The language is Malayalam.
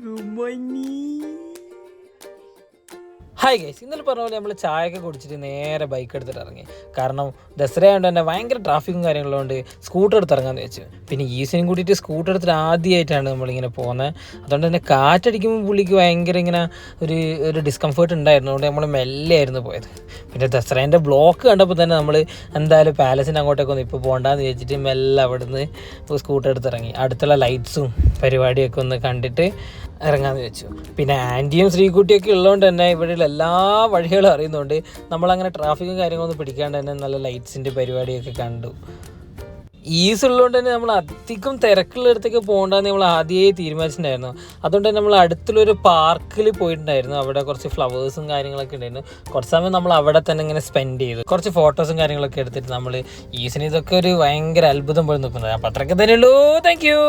Good morning. ഹായ് ഗൈസ്, ഇന്നലെ പറഞ്ഞ പോലെ നമ്മൾ ചായയൊക്കെ കുടിച്ചിട്ട് നേരെ ബൈക്ക് എടുത്തിട്ട് ഇറങ്ങി. കാരണം ദസറ ആയതുകൊണ്ട് തന്നെ ഭയങ്കര ട്രാഫിക്കും കാര്യങ്ങളുണ്ട്. സ്കൂട്ടർ എടുത്ത് ഇറങ്ങാമെന്ന് വെച്ചു. പിന്നെ ഈസിനും കൂട്ടിയിട്ട് സ്കൂട്ടർ എടുത്തിട്ട് ആദ്യമായിട്ടാണ് നമ്മളിങ്ങനെ പോകുന്നത്. അതുകൊണ്ട് തന്നെ കാറ്റടിക്കുമ്പോൾ പുള്ളിക്ക് ഭയങ്കര ഇങ്ങനെ ഒരു ഡിസ്കംഫേർട്ട് ഉണ്ടായിരുന്നു. അതുകൊണ്ട് നമ്മൾ മെല്ലെ ആയിരുന്നു പോയത്. പിന്നെ ദസറേൻ്റെ ബ്ലോക്ക് കണ്ടപ്പോൾ തന്നെ നമ്മൾ എന്തായാലും പാലസിൻ്റെ അങ്ങോട്ടേക്ക് ഒന്ന് ഇപ്പോൾ പോകണ്ടെന്ന് വെച്ചിട്ട് മെല്ലെ അവിടെ നിന്ന് സ്കൂട്ടർ എടുത്ത് ഇറങ്ങി. അടുത്തുള്ള ലൈറ്റ്സും പരിപാടിയൊക്കെ ഒന്ന് കണ്ടിട്ട് ഇറങ്ങാമെന്ന് വെച്ചു. പിന്നെ ആൻറ്റിയും ശ്രീകുട്ടിയൊക്കെ ഉള്ളതുകൊണ്ട് തന്നെ ഇവിടെയുള്ള എല്ലാ വഴികളും അറിയുന്നതുകൊണ്ട് നമ്മളങ്ങനെ ട്രാഫിക്കും കാര്യങ്ങളൊന്നും പിടിക്കാണ്ട് തന്നെ നല്ല ലൈറ്റ്സിൻ്റെ പരിപാടിയൊക്കെ കണ്ടു. ഈസ് ഉള്ളതുകൊണ്ട് തന്നെ നമ്മൾ അധികം തിരക്കുള്ള ഇടത്തേക്ക് പോകണ്ടെന്ന് നമ്മൾ ആദ്യമേ തീരുമാനിച്ചിട്ടുണ്ടായിരുന്നു. അതുകൊണ്ട് തന്നെ നമ്മൾ അടുത്തുള്ളൊരു പാർക്കിൽ പോയിട്ടുണ്ടായിരുന്നു. അവിടെ കുറച്ച് ഫ്ലവേഴ്സും കാര്യങ്ങളൊക്കെ ഉണ്ടായിരുന്നു. കുറച്ച് സമയം നമ്മൾ അവിടെ തന്നെ ഇങ്ങനെ സ്പെൻഡ് ചെയ്തു. കുറച്ച് ഫോട്ടോസും കാര്യങ്ങളൊക്കെ എടുത്തിട്ട് നമ്മൾ ഈസിന് ഇതൊക്കെ ഒരു ഭയങ്കര അത്ഭുതം പോലെ നിൽക്കുന്നത്. അപ്പോൾ അത്രയൊക്കെ തന്നെയുള്ളൂ. Thank U.